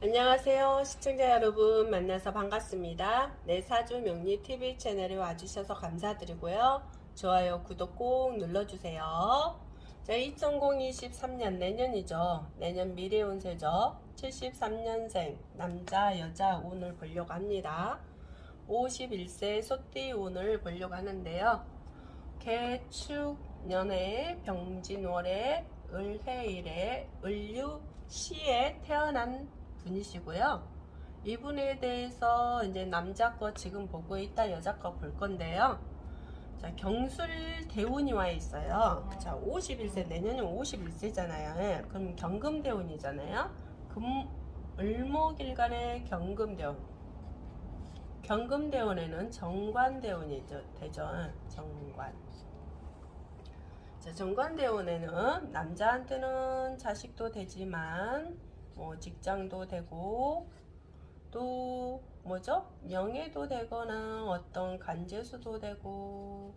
안녕하세요. 시청자 여러분 만나서 반갑습니다. 내 사주 명리 TV 채널에 와주셔서 감사드리고요. 좋아요, 구독 꼭 눌러주세요. 자, 2023년 내년이죠. 내년 미래 운세죠. 73년생 남자 여자 운을 보려고 합니다. 51세 소띠 운을 보려고 하는데요. 개축년에 병진월에 을해일에 을유시에 태어난 분이시고요. 이분에 대해서 이제 남자 거 지금 보고 있다, 여자 거 볼 건데요. 자, 경술 대운이 와 있어요. 자, 51세, 내년은 51세잖아요. 그럼 경금대운이잖아요. 을목일간의 경금대운. 경금대운에는 정관대운이죠. 되죠. 정관. 자, 정관대운에는 남자한테는 자식도 되지만 직장도 되고 또 뭐죠? 명예도 되거나 어떤 간제수도 되고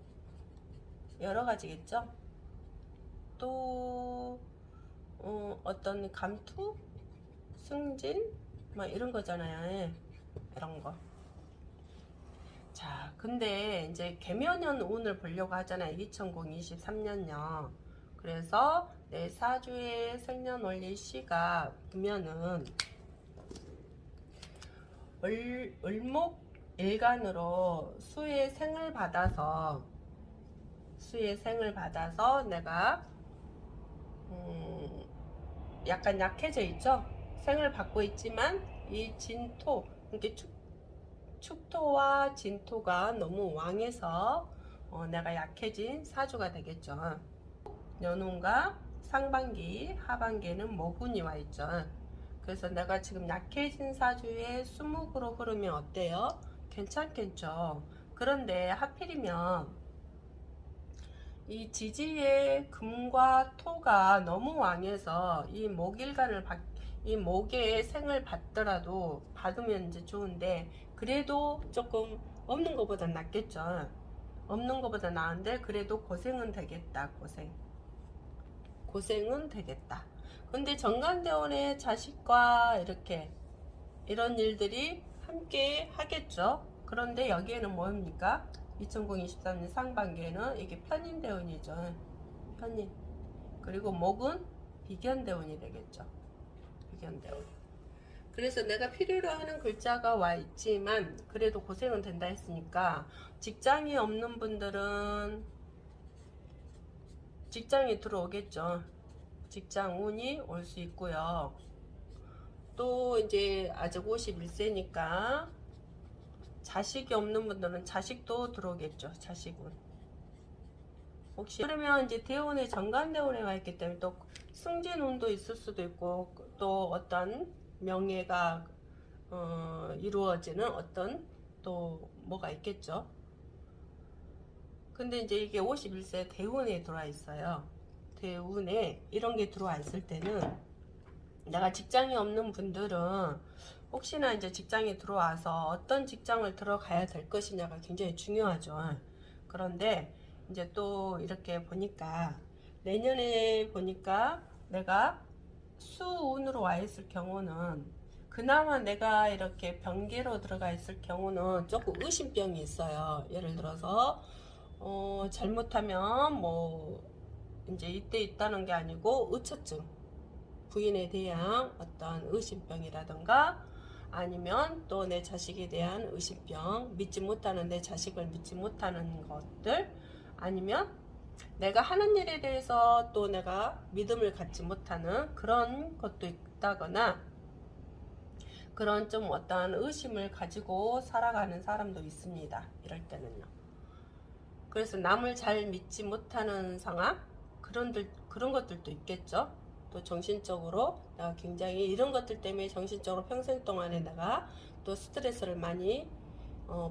여러 가지겠죠? 또 어떤 감투, 승진 뭐 이런 거잖아요. 예, 이런 거. 자, 근데 이제 개묘년 운을 보려고 하잖아요. 2023년요. 그래서 내 사주의 생년월일 시가 보면은 을목일간으로 수의 생을 받아서 내가 약간 약해져 있죠. 생을 받고 있지만 이 진토, 이렇게 축토와 진토가 너무 왕해서 내가 약해진 사주가 되겠죠. 연운과 상반기, 하반기에는 모군이 와 있죠. 그래서 내가 지금 약해진 사주에 수목으로 흐르면 어때요? 괜찮겠죠. 그런데 하필이면 이 지지의 금과 토가 너무 왕해서 이 목일간을 이 목의 생을 받더라도 받으면 이제 좋은데 그래도 조금 없는 것보다 낫겠죠. 없는 것보다 나은데 그래도 고생은 되겠다. 고생은 되겠다. 근데 정관대원의 자식과 이렇게 이런 일들이 함께 하겠죠. 그런데 여기에는 뭡니까? 2023년 상반기에는 이게 편인대운이죠. 편인. 그리고 목은 비견대운이 되겠죠. 비견대운. 그래서 내가 필요로 하는 글자가 와 있지만 그래도 고생은 된다 했으니까 직장이 없는 분들은 직장이 들어오겠죠. 직장 운이 올 수 있고요. 또 이제 아직 51세니까 자식이 없는 분들은 자식도 들어오겠죠. 자식운. 혹시 그러면 이제 대운에 정관대운에 와 있기 때문에 또 승진운도 있을 수도 있고 또 어떤 명예가 이루어지는 어떤 또 뭐가 있겠죠. 근데 이제 이게 51세 대운에 들어와 있어요. 대운에 이런 게 들어와 있을 때는 내가 직장이 없는 분들은 혹시나 이제 직장에 들어와서 어떤 직장을 들어가야 될 것이냐가 굉장히 중요하죠. 그런데 이제 또 이렇게 보니까 내년에 보니까 내가 수운으로 와 있을 경우는 그나마 내가 이렇게 병계로 들어가 있을 경우는 조금 의심병이 있어요. 예를 들어서 잘못하면 뭐 이제 이때 있다는 게 아니고 의처증, 부인에 대한 어떤 의심병이라든가 아니면 또 내 자식에 대한 의심병, 믿지 못하는 내 자식을 믿지 못하는 것들, 아니면 내가 하는 일에 대해서 또 내가 믿음을 갖지 못하는 그런 것도 있다거나 그런 좀 어떠한 의심을 가지고 살아가는 사람도 있습니다. 이럴 때는요. 그래서 남을 잘 믿지 못하는 상황, 그런 것들도 있겠죠. 또 정신적으로 내가 굉장히 이런 것들 때문에 정신적으로 평생 동안에 내가 또 스트레스를 많이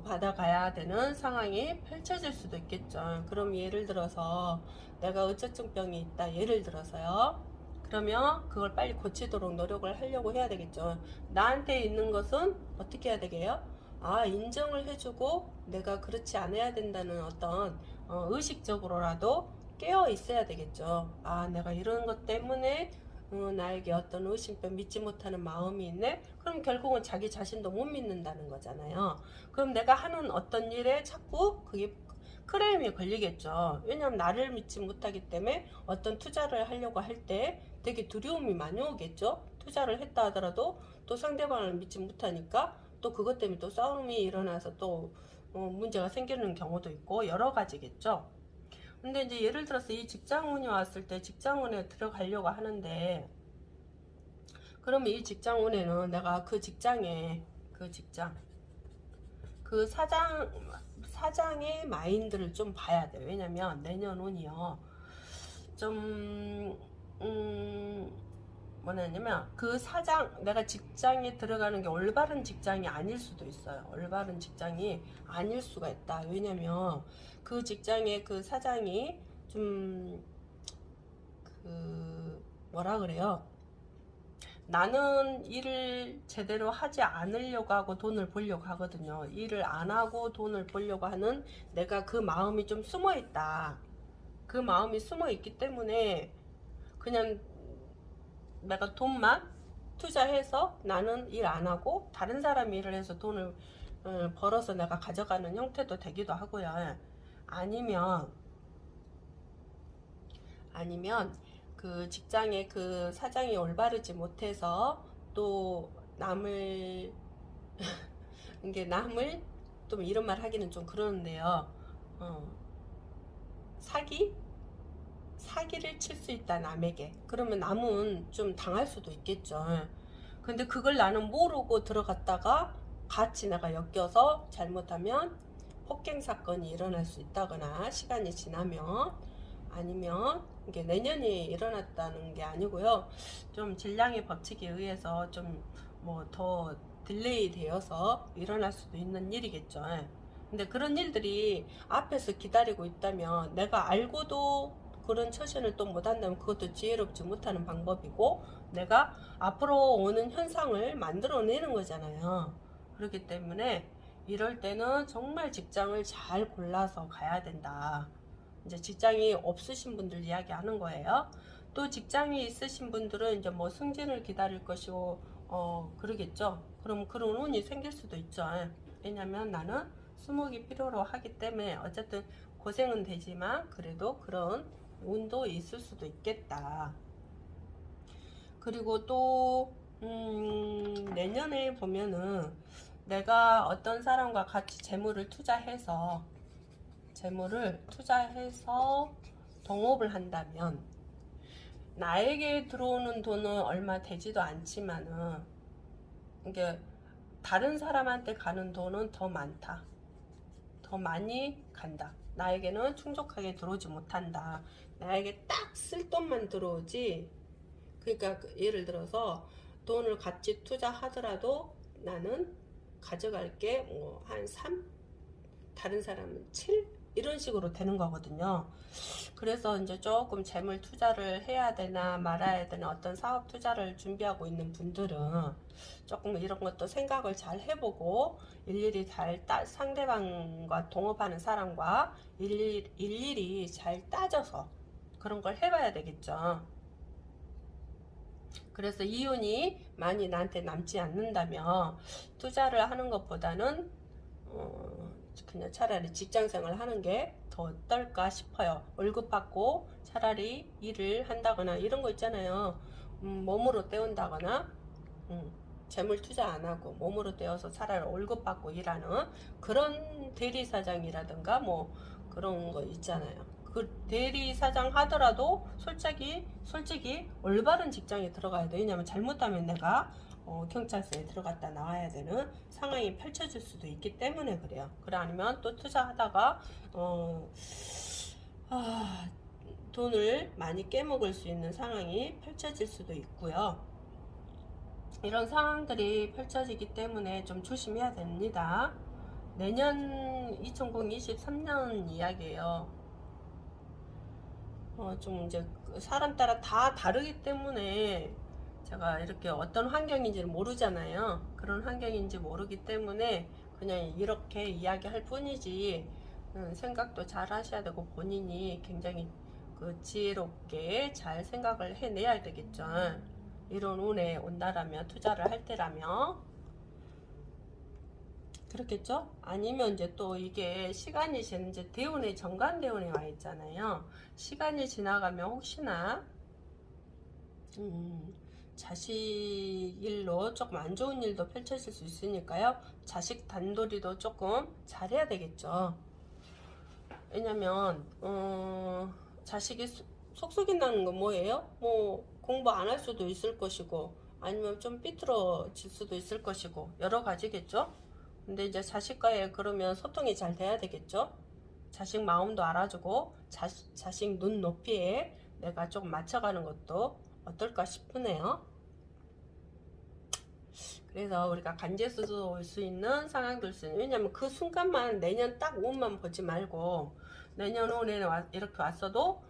받아가야 되는 상황이 펼쳐질 수도 있겠죠. 그럼 예를 들어서 내가 의처증병이 있다. 예를 들어서요. 그러면 그걸 빨리 고치도록 노력을 하려고 해야 되겠죠. 나한테 있는 것은 어떻게 해야 되게요? 인정을 해주고 내가 그렇지 않아야 된다는 어떤 의식적으로라도 깨어 있어야 되겠죠. 내가 이런 것 때문에 나에게 어떤 의심병 믿지 못하는 마음이 있네? 그럼 결국은 자기 자신도 못 믿는다는 거잖아요. 그럼 내가 하는 어떤 일에 자꾸 그게 크레임이 걸리겠죠. 왜냐하면 나를 믿지 못하기 때문에 어떤 투자를 하려고 할 때 되게 두려움이 많이 오겠죠. 투자를 했다 하더라도 또 상대방을 믿지 못하니까 또 그것 때문에 또 싸움이 일어나서 또 문제가 생기는 경우도 있고 여러 가지겠죠. 근데 이제 예를 들어서 이 직장운이 왔을 때 직장운에 들어가려고 하는데, 그러면 이 직장운에는 내가 그 직장에 그 사장의 마인드를 좀 봐야 돼. 왜냐면 내년 운이요 좀 뭐냐면 그 내가 직장에 들어가는 게 올바른 직장이 아닐 수도 있어요. 올바른 직장이 아닐 수가 있다. 왜냐면 그 직장의 그 사장이 좀 뭐라 그래요? 나는 일을 제대로 하지 않으려고 하고 돈을 벌려고 하거든요. 일을 안 하고 돈을 벌려고 하는 내가 그 마음이 좀 숨어 있다. 그 마음이 숨어 있기 때문에 그냥 내가 돈만 투자해서 나는 일 안 하고 다른 사람이 일을 해서 돈을 벌어서 내가 가져가는 형태도 되기도 하고요. 아니면 그 직장의 그 사장이 올바르지 못해서 또 남을 이게 남을 또 이런 말 하기는 좀 그러는데요. 사기를 칠 수 있다 남에게. 그러면 남은 좀 당할 수도 있겠죠. 근데 그걸 나는 모르고 들어갔다가 같이 내가 엮여서 잘못하면 폭행 사건이 일어날 수 있다거나 시간이 지나면, 아니면 이게 내년이 일어났다는 게 아니고요. 좀 질량의 법칙에 의해서 좀 뭐 더 딜레이 되어서 일어날 수도 있는 일이겠죠. 근데 그런 일들이 앞에서 기다리고 있다면 내가 알고도 그런 처신을 또 못한다면 그것도 지혜롭지 못하는 방법이고 내가 앞으로 오는 현상을 만들어내는 거잖아요. 그렇기 때문에 이럴 때는 정말 직장을 잘 골라서 가야 된다. 이제 직장이 없으신 분들 이야기하는 거예요. 또 직장이 있으신 분들은 이제 뭐 승진을 기다릴 것이고 그러겠죠. 그럼 그런 운이 생길 수도 있죠. 왜냐면 나는 수목이 필요로 하기 때문에 어쨌든 고생은 되지만 그래도 그런 운도 있을 수도 있겠다. 그리고 또 내년에 보면은 내가 어떤 사람과 같이 재물을 투자해서 동업을 한다면 나에게 들어오는 돈은 얼마 되지도 않지만은 이게 다른 사람한테 가는 돈은 더 많다. 더 많이 간다. 나에게는 충족하게 들어오지 못한다. 나에게 딱 쓸 돈만 들어오지. 그러니까 예를 들어서 돈을 같이 투자하더라도 나는 가져갈 게 뭐 한 3, 다른 사람은 7 이런 식으로 되는 거거든요. 그래서 이제 조금 재물 투자를 해야 되나 말아야 되나 어떤 사업 투자를 준비하고 있는 분들은 조금 이런 것도 생각을 잘 해보고 일일이 상대방과 동업하는 사람과 일일이 잘 따져서 그런 걸 해봐야 되겠죠. 그래서 이윤이 많이 나한테 남지 않는다면 투자를 하는 것보다는 그냥 차라리 직장생활 하는 게 더 어떨까 싶어요. 월급 받고 차라리 일을 한다거나 이런 거 있잖아요. 몸으로 때운다거나 재물 투자 안 하고 몸으로 떼어서 차라리 월급 받고 일하는 그런 대리사장이라든가 뭐 그런 거 있잖아요. 그 대리사장 하더라도 솔직히 올바른 직장에 들어가야 돼. 왜냐면 잘못하면 내가 경찰서에 들어갔다 나와야 되는 상황이 펼쳐질 수도 있기 때문에 그래요. 그래 아니면 또 투자하다가 돈을 많이 깨먹을 수 있는 상황이 펼쳐질 수도 있고요. 이런 상황들이 펼쳐지기 때문에 좀 조심해야 됩니다. 내년 2023년 이야기예요. 좀 이제 사람 따라 다 다르기 때문에 제가 이렇게 어떤 환경인지 모르잖아요. 그런 환경인지 모르기 때문에 그냥 이렇게 이야기할 뿐이지 생각도 잘 하셔야 되고 본인이 굉장히 그 지혜롭게 잘 생각을 해내야 되겠죠. 이런 운에 온다라면, 투자를 할 때라면 그렇겠죠? 아니면 이제 또 이게 시간이 지는 이제 대운에 정관대운에 와 있잖아요. 시간이 지나가면 혹시나 자식 일로 조금 안 좋은 일도 펼쳐질 수 있으니까요. 자식 단돌이도 조금 잘해야 되겠죠. 왜냐면 자식이 속썩인다는 건 뭐예요? 뭐 공부 안 할 수도 있을 것이고 아니면 좀 삐뚤어질 수도 있을 것이고 여러 가지겠죠. 근데 이제 자식과의 그러면 소통이 잘 돼야 되겠죠. 자식 마음도 알아주고 자식 눈 높이에 내가 좀 맞춰가는 것도 어떨까 싶으네요. 그래서 우리가 간제수도 올 수 있는 상황들 수 있는, 왜냐면 그 순간만 내년 딱 운만 보지 말고 내년 운에 이렇게 왔어도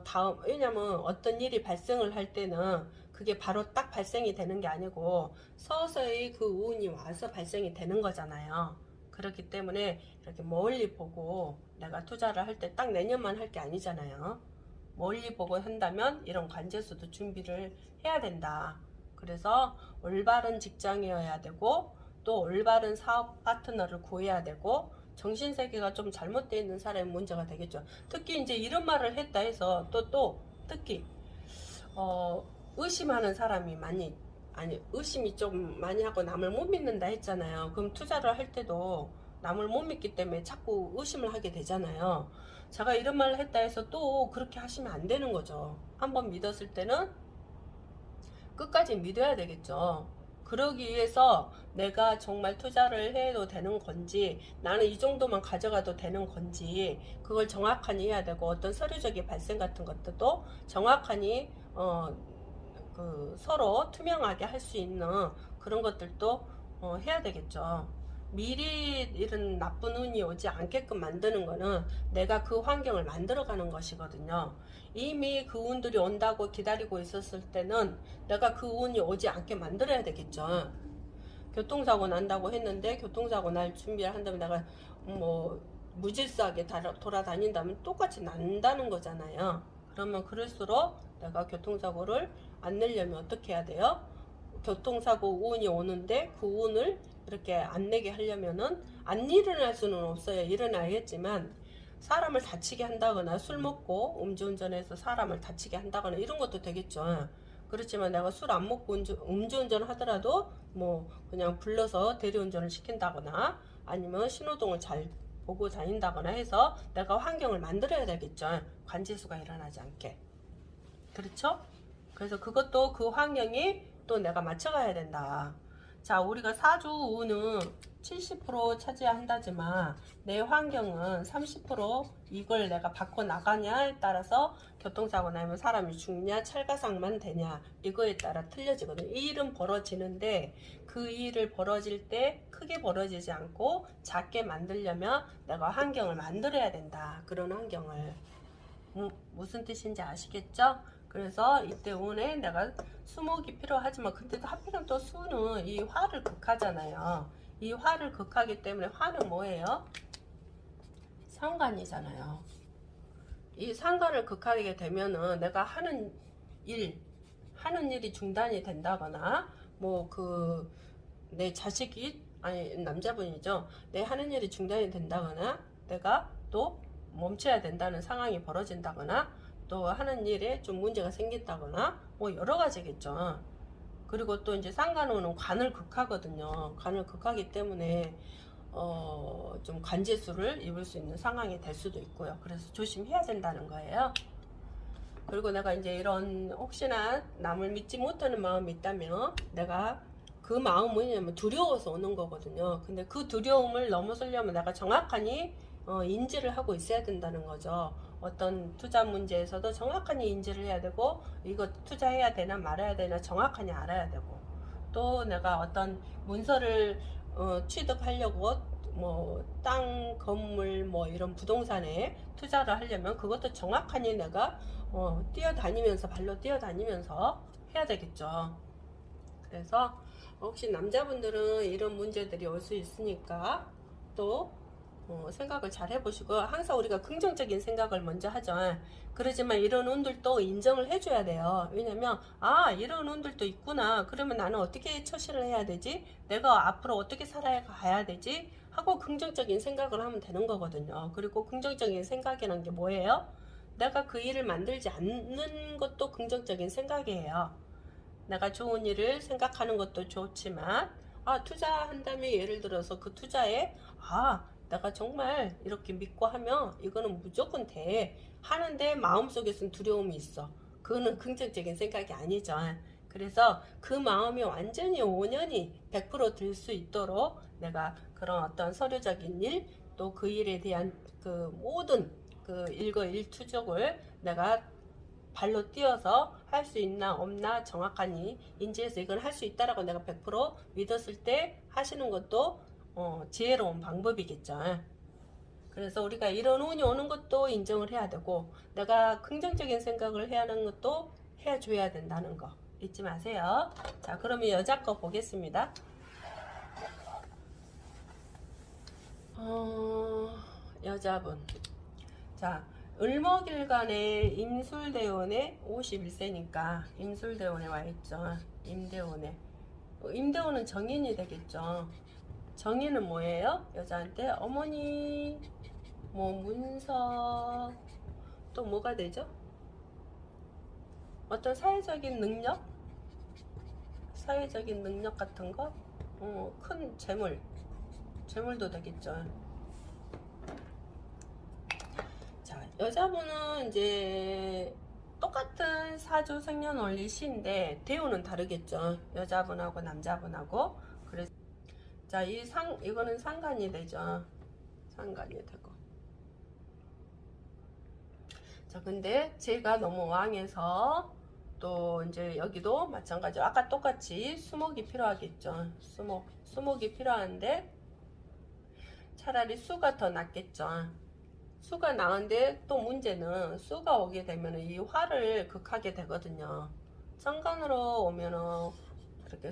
다음, 왜냐면 어떤 일이 발생을 할 때는 그게 바로 딱 발생이 되는 게 아니고 서서히 그 운이 와서 발생이 되는 거잖아요. 그렇기 때문에 이렇게 멀리 보고 내가 투자를 할 때 딱 내년만 할 게 아니잖아요. 멀리 보고 한다면 이런 관제수도 준비를 해야 된다. 그래서 올바른 직장이어야 되고 또 올바른 사업 파트너를 구해야 되고 정신세계가 좀 잘못되어 있는 사람이 문제가 되겠죠. 특히 이제 이런 말을 했다 해서 또 특히 의심하는 사람이 많이, 아니 의심이 좀 많이 하고 남을 못 믿는다 했잖아요. 그럼 투자를 할 때도 남을 못 믿기 때문에 자꾸 의심을 하게 되잖아요. 제가 이런 말을 했다 해서 또 그렇게 하시면 안 되는 거죠. 한번 믿었을 때는 끝까지 믿어야 되겠죠. 그러기 위해서 내가 정말 투자를 해도 되는 건지, 나는 이 정도만 가져가도 되는 건지, 그걸 정확하니 해야 되고, 어떤 서류적인 발생 같은 것들도 정확하니 서로 투명하게 할 수 있는 그런 것들도 해야 되겠죠. 미리 이런 나쁜 운이 오지 않게끔 만드는 거는 내가 그 환경을 만들어가는 것이거든요. 이미 그 운들이 온다고 기다리고 있었을 때는 내가 그 운이 오지 않게 만들어야 되겠죠. 교통사고 난다고 했는데 교통사고 날 준비를 한다면 내가 뭐 무질서하게 돌아다닌다면 똑같이 난다는 거잖아요. 그러면 그럴수록 내가 교통사고를 안 내려면 어떻게 해야 돼요? 교통사고 운이 오는데 그 운을 이렇게 안 내게 하려면은 안 일어날 수는 없어요. 일어나겠지만 사람을 다치게 한다거나 술 먹고 음주운전해서 사람을 다치게 한다거나 이런 것도 되겠죠. 그렇지만 내가 술 안 먹고 음주운전 하더라도 뭐 그냥 불러서 대리운전을 시킨다거나 아니면 신호등을 잘 보고 다닌다거나 해서 내가 환경을 만들어야 되겠죠. 관제수가 일어나지 않게. 그렇죠? 그래서 그것도 그 환경이 또 내가 맞춰가야 된다. 자, 우리가 사주 운은 70% 차지한다지만 내 환경은 30% 이걸 내가 바꿔 나가냐에 따라서 교통사고 나면 사람이 죽냐 찰가상만 되냐 이거에 따라 틀려지거든. 이 일은 벌어지는데 그 일을 벌어질 때 크게 벌어지지 않고 작게 만들려면 내가 환경을 만들어야 된다. 그런 환경을. 무슨 뜻인지 아시겠죠? 그래서 이때 운에 내가 수목이 필요하지만 근데도 하필이면 또 수는 이 화를 극하잖아요. 이 화를 극하기 때문에 화는 뭐예요? 상관이잖아요. 이 상관을 극하게 되면은 내가 하는 일이 중단이 된다거나 뭐 내 자식이 아니 남자분이죠. 내 하는 일이 중단이 된다거나 내가 또 멈춰야 된다는 상황이 벌어진다거나 또 하는 일에 좀 문제가 생긴다거나 뭐 여러 가지겠죠. 그리고 또 이제 상관운은 관을 극하거든요. 관을 극하기 때문에 좀 관제수를 입을 수 있는 상황이 될 수도 있고요. 그래서 조심해야 된다는 거예요. 그리고 내가 이제 이런 혹시나 남을 믿지 못하는 마음이 있다면 내가 그 마음은 뭐냐면 두려워서 오는 거거든요. 근데 그 두려움을 넘어서려면 내가 정확하니 인지를 하고 있어야 된다는 거죠. 어떤 투자 문제에서도 정확하니 인지를 해야 되고 이거 투자해야 되나 말아야 되나 정확하니 알아야 되고 또 내가 어떤 문서를 취득하려고 뭐 땅, 건물 뭐 이런 부동산에 투자를 하려면 그것도 정확하니 내가 뛰어다니면서 발로 뛰어다니면서 해야 되겠죠. 그래서 혹시 남자분들은 이런 문제들이 올 수 있으니까 또 생각을 잘 해보시고, 항상 우리가 긍정적인 생각을 먼저 하죠. 그러지만 이런 운들도 인정을 해줘야 돼요. 왜냐면 이런 운들도 있구나. 그러면 나는 어떻게 처신을 해야 되지? 내가 앞으로 어떻게 살아가야 되지? 하고 긍정적인 생각을 하면 되는 거거든요. 그리고 긍정적인 생각이라는 게 뭐예요? 내가 그 일을 만들지 않는 것도 긍정적인 생각이에요. 내가 좋은 일을 생각하는 것도 좋지만 투자한다면 예를 들어서 그 투자에 내가 정말 이렇게 믿고 하면 이거는 무조건 돼 하는데 마음속에서는 두려움이 있어. 그거는 긍정적인 생각이 아니죠. 그래서 그 마음이 완전히 온전히 100%들 수 있도록 내가 그런 어떤 서류적인 일, 또 그 일에 대한 그 모든 그 일거일투족을 내가 발로 뛰어서 할 수 있나 없나 정확하니 인지해서 이건 할 수 있다라고 내가 100% 믿었을 때 하시는 것도 지혜로운 방법이겠죠. 그래서 우리가 이런 운이 오는 것도 인정을 해야 되고, 내가 긍정적인 생각을 해야 하는 것도 해줘야 된다는 거 잊지 마세요. 자, 그러면 여자 거 보겠습니다. 여자분. 자, 을목일간에 임술대원에 51세니까 임술대원에 와있죠. 임대원에. 임대원은 정인이 되겠죠. 정인은 뭐예요? 여자한테 어머니, 문서, 또 뭐가 되죠? 어떤 사회적인 능력? 사회적인 능력 같은 거? 큰 재물도 되겠죠. 자, 여자분은 이제 똑같은 사주 생년월일 시인데 대우는 다르겠죠. 여자분하고 남자분하고. 그래서 자, 이거는 상간이 되죠. 상간이 되고. 자, 근데 제가 너무 왕해서 또 이제 여기도 마찬가지로 아까 똑같이 수목이 필요하겠죠. 수목이 필요한데 차라리 수가 더 낫겠죠. 수가 나은데 또 문제는 수가 오게 되면 이 화를 극하게 되거든요. 정관으로 오면은 이렇게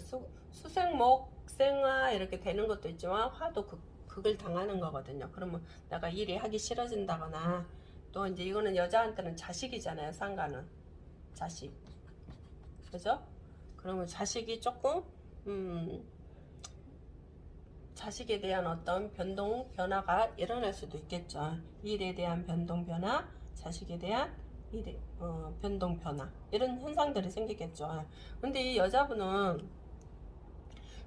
수생목생화 이렇게 되는 것도 있지만 화도 극을 당하는 거거든요. 그러면 내가 일이 하기 싫어진다거나, 또 이제 이거는 여자한테는 자식이잖아요. 상관은 자식, 그죠? 그러면 자식이 조금 자식에 대한 어떤 변화가 일어날 수도 있겠죠. 일에 대한 변화, 자식에 대한 변화, 이런 현상들이 생기겠죠. 근데 이 여자분은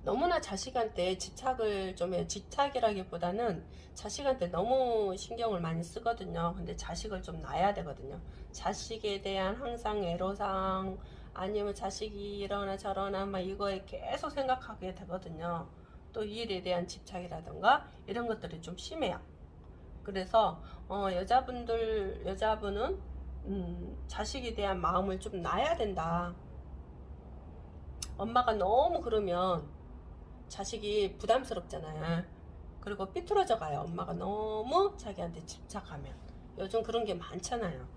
너무나 자식한테 집착을 좀 해요. 집착이라기보다는 자식한테 너무 신경을 많이 쓰거든요. 근데 자식을 좀 낳아야 되거든요. 자식에 대한 항상 애로사항, 아니면 자식이 이러나 저러나 막 이거에 계속 생각하게 되거든요. 또 일에 대한 집착이라든가 이런 것들이 좀 심해요. 그래서 여자분은 자식에 대한 마음을 좀 놔야 된다. 엄마가 너무 그러면 자식이 부담스럽잖아요. 그리고 삐뚤어져 가요. 엄마가 너무 자기한테 집착하면. 요즘 그런 게 많잖아요.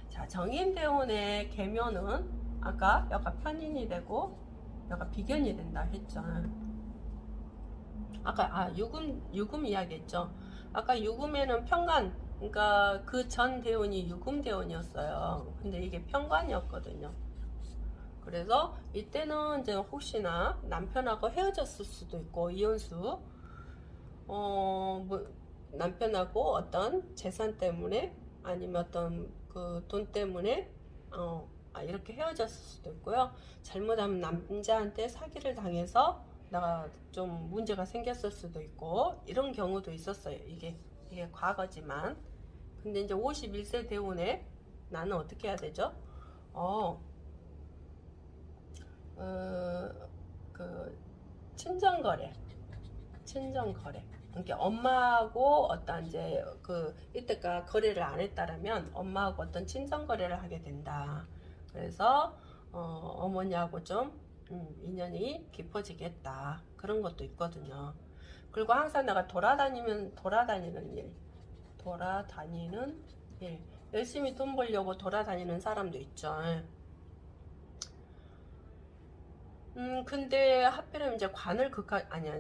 자, 정인대원의 계면은 아까 여가 편인이 되고 여가 비견이 된다 했죠. 아까 유금 이야기했죠. 아까 유금에는 편관, 그러니까 그 전 대운이 유금 대운이었어요. 근데 이게 편관이었거든요. 그래서 이때는 이제 혹시나 남편하고 헤어졌을 수도 있고, 이혼수, 남편하고 어떤 재산 때문에 아니면 어떤 그 돈 때문에 이렇게 헤어졌을 수도 있고요. 잘못하면 남자한테 사기를 당해서 나가 좀 문제가 생겼을 수도 있고, 이런 경우도 있었어요. 이게 과거지만. 근데 이제 51세 대운에 나는 어떻게 해야 되죠? 그 친정거래. 그러니까 엄마하고 어떤 이제 이때가 거래를 안 했다라면 엄마하고 어떤 친정 거래를 하게 된다. 그래서 어머니하고 좀 인연이 깊어지겠다. 그런 것도 있거든요. 그리고 항상 내가 돌아다니는 일, 열심히 돈 벌려고 돌아다니는 사람도 있죠. 근데 하필이면 이제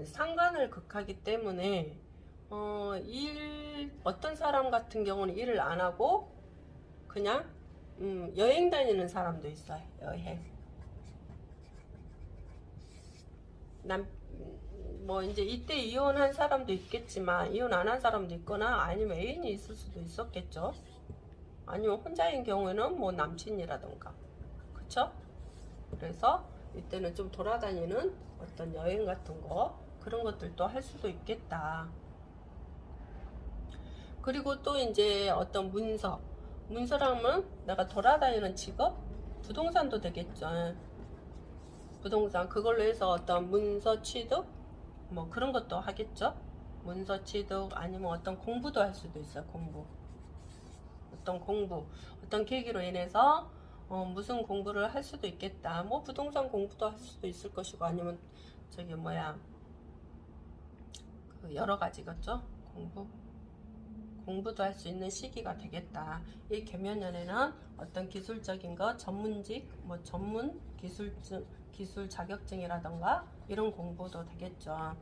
상관을 극하기 때문에 어떤 사람 같은 경우는 일을 안 하고 그냥 여행 다니는 사람도 있어요. 여행. 뭐 이제 이때 이혼한 사람도 있겠지만 이혼 안 한 사람도 있거나 아니면 애인이 있을 수도 있었겠죠. 아니면 혼자인 경우에는 뭐 남친이라던가, 그쵸? 그래서 이때는 좀 돌아다니는 어떤 여행 같은 거 그런 것들도 할 수도 있겠다. 그리고 또 이제 어떤 문서라면 내가 돌아다니는 직업, 부동산도 되겠죠. 부동산 그걸로 해서 어떤 문서 취득 뭐 그런 것도 하겠죠. 문서 취득 아니면 어떤 공부도 할 수도 있어요. 어떤 계기로 인해서 무슨 공부를 할 수도 있겠다. 뭐 부동산 공부도 할 수도 있을 것이고 아니면 저기 뭐야 그 여러 가지겠죠. 공부도 할 수 있는 시기가 되겠다. 이 계면연에는 어떤 기술적인 것, 전문직, 뭐 전문 기술 자격증이라던가 이런 공부도 되겠죠.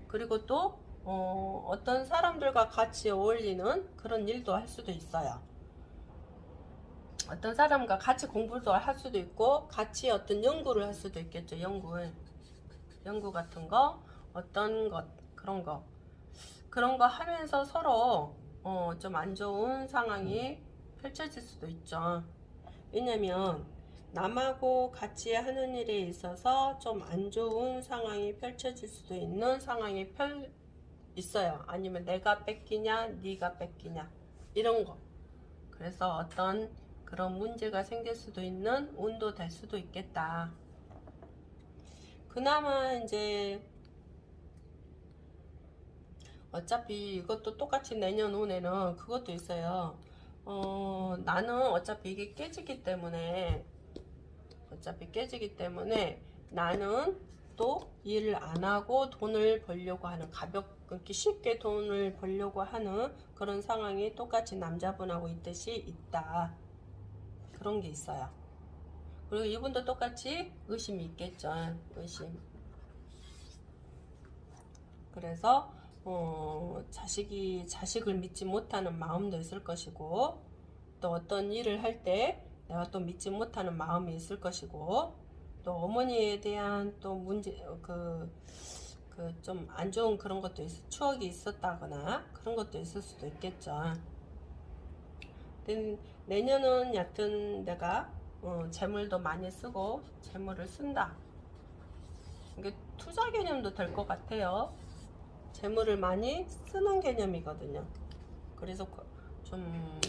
그리고 또 어떤 사람들과 같이 어울리는 그런 일도 할 수도 있어요. 어떤 사람과 같이 공부도 할 수도 있고 같이 어떤 연구를 할 수도 있겠죠. 연구 같은 거, 어떤 것 그런 거 하면서 서로 좀 안 좋은 상황이 펼쳐질 수도 있죠. 왜냐면 남하고 같이 하는 일에 있어서 좀 안 좋은 상황이 펼쳐질 수도 있는 상황이 있어요. 아니면 내가 뺏기냐, 네가 뺏기냐 이런 거. 그래서 어떤 그런 문제가 생길 수도 있는 운도 될 수도 있겠다. 그나마 이제 어차피 이것도 똑같이 내년 운에는 그것도 있어요. 나는 어차피 이게 깨지기 때문에 나는 또 일을 안 하고 돈을 벌려고 하는 가볍게 쉽게 돈을 벌려고 하는 그런 상황이 똑같이 남자분하고 있듯이 있다. 그런 게 있어요. 그리고 이분도 똑같이 의심이 있겠죠. 의심. 그래서 자식을 믿지 못하는 마음도 있을 것이고 또 어떤 일을 할 때 내가 또 믿지 못하는 마음이 있을 것이고 또 어머니에 대한 또 문제 좀 안 좋은 그런 것도 추억이 있었다거나 그런 것도 있을 수도 있겠죠. 내년은 여튼 내가 재물도 많이 쓰고 재물을 쓴다. 이게 투자 개념도 될 것 같아요. 재물을 많이 쓰는 개념이거든요. 그래서 좀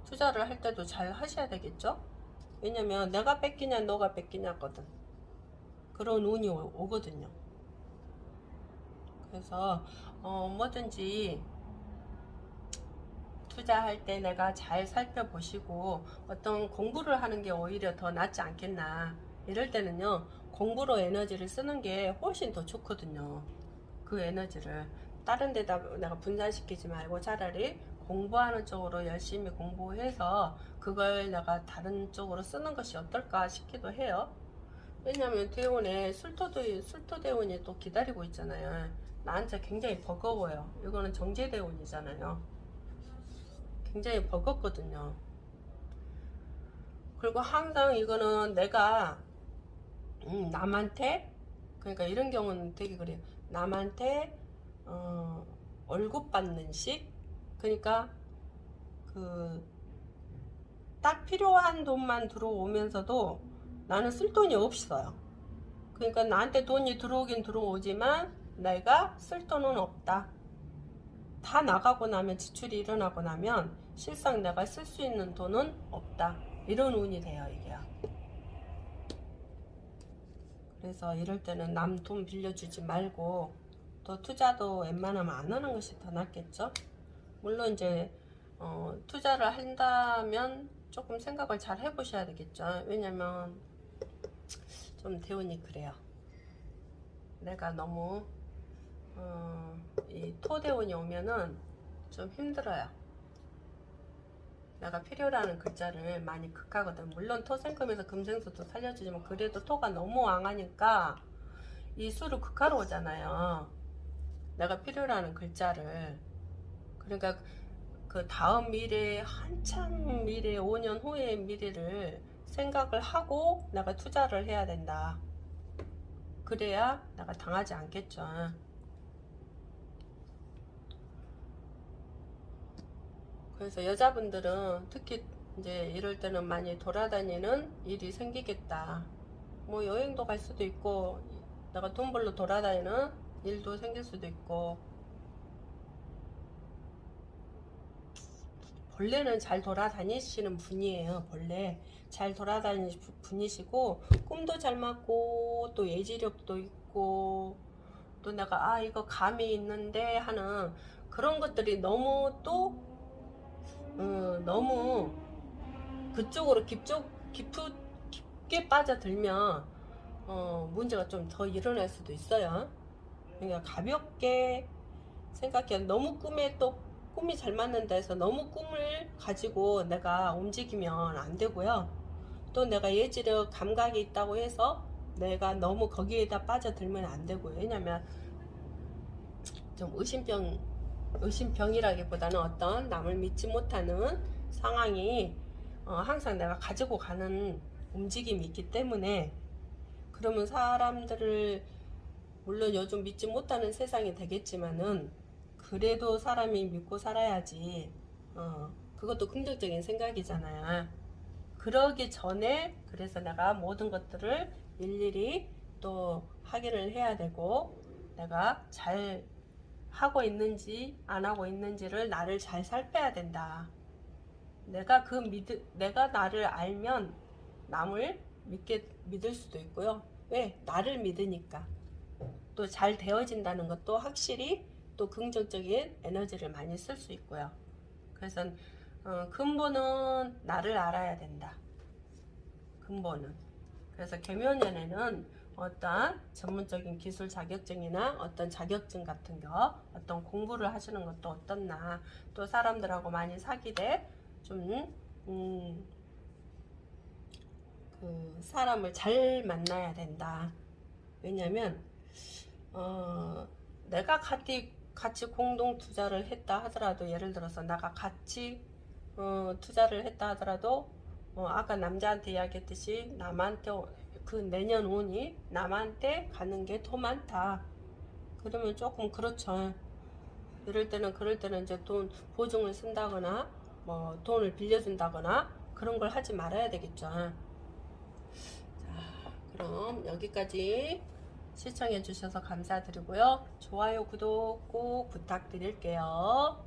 투자를 할 때도 잘 하셔야 되겠죠. 왜냐면 내가 뺏기냐 너가 뺏기냐거든. 그런 운이 오거든요. 그래서 뭐든지 투자할 때 내가 잘 살펴보시고 어떤 공부를 하는 게 오히려 더 낫지 않겠나. 이럴 때는요 공부로 에너지를 쓰는 게 훨씬 더 좋거든요. 그 에너지를 다른 데다 내가 분산시키지 말고 차라리 공부하는 쪽으로 열심히 공부해서 그걸 내가 다른 쪽으로 쓰는 것이 어떨까 싶기도 해요. 왜냐면 대운에 술토대운이 또 기다리고 있잖아요. 나한테 굉장히 버거워요. 이거는 정제대운이잖아요. 굉장히 버겁거든요. 그리고 항상 이거는 내가 남한테 그러니까 이런 경우는 되게 그래요. 남한테 월급 받는 식 그러니까 딱 필요한 돈만 들어오면서도 나는 쓸 돈이 없어요. 그러니까 나한테 돈이 들어오긴 들어오지만 내가 쓸 돈은 없다. 다 나가고 나면 지출이 일어나고 나면 실상 내가 쓸 수 있는 돈은 없다. 이런 운이 돼요, 이게요. 그래서 이럴 때는 남 돈 빌려주지 말고 또 투자도 웬만하면 안 하는 것이 더 낫겠죠. 물론 이제 투자를 한다면 조금 생각을 잘 해보셔야 되겠죠. 왜냐면 좀 대운이 그래요. 내가 너무 이 토대운이 오면은 좀 힘들어요. 내가 필요로 하는 글자를 많이 극하거든. 물론 토생금에서 금생수도 살려주지만 그래도 토가 너무 왕하니까 이 수를 극하러 오잖아요. 내가 필요로 하는 글자를. 그러니까 그 다음 미래, 한참 미래, 5년 후의 미래를 생각을 하고 내가 투자를 해야 된다. 그래야 내가 당하지 않겠죠. 그래서 여자분들은 특히 이제 이럴 때는 많이 돌아다니는 일이 생기겠다. 뭐 여행도 갈 수도 있고, 내가 돈 벌러 돌아다니는 일도 생길 수도 있고. 본래는 잘 돌아다니시는 분이에요. 본래 잘 돌아다니시는 분이시고, 꿈도 잘 맞고, 또 예지력도 있고, 또 내가 이거 감이 있는데 하는 그런 것들이 너무 또 너무 그쪽으로 깊게 빠져들면 문제가 좀 더 일어날 수도 있어요. 그러니까 가볍게 생각해. 너무 꿈이 잘 맞는다 해서 너무 꿈을 가지고 내가 움직이면 안 되고요. 또 내가 예지력 감각이 있다고 해서 내가 너무 거기에다 빠져들면 안 되고요. 왜냐면 좀 의심병이라기보다는 어떤 남을 믿지 못하는 상황이 항상 내가 가지고 가는 움직임이 있기 때문에, 그러면 사람들을 물론 요즘 믿지 못하는 세상이 되겠지만은 그래도 사람이 믿고 살아야지. 그것도 긍정적인 생각이잖아요. 그러기 전에 그래서 내가 모든 것들을 일일이 또 확인을 해야 되고, 내가 잘 하고 있는지 안 하고 있는지를 나를 잘 살펴야 된다. 내가 나를 알면 남을 믿을 수도 있고요. 왜? 나를 믿으니까. 또 잘 되어진다는 것도 확실히 또 긍정적인 에너지를 많이 쓸 수 있고요. 그래서 근본은 나를 알아야 된다. 근본은. 그래서 계묘년에는 어떤 전문적인 기술 자격증이나 어떤 자격증 같은 거, 어떤 공부를 하시는 것도 어떻나, 또 사람들하고 많이 사귀되 그 사람을 잘 만나야 된다. 왜냐면 내가 같이 공동 투자를 했다 하더라도, 예를 들어서 내가 같이 투자를 했다 하더라도 아까 남자한테 이야기했듯이 남한테 그 내년 운이 남한테 가는 게 더 많다. 그러면 조금 그렇죠. 그럴 때는 이제 돈 보증을 쓴다거나 뭐 돈을 빌려준다거나 그런 걸 하지 말아야 되겠죠. 자, 그럼 여기까지 시청해 주셔서 감사드리고요. 좋아요, 구독 꼭 부탁드릴게요.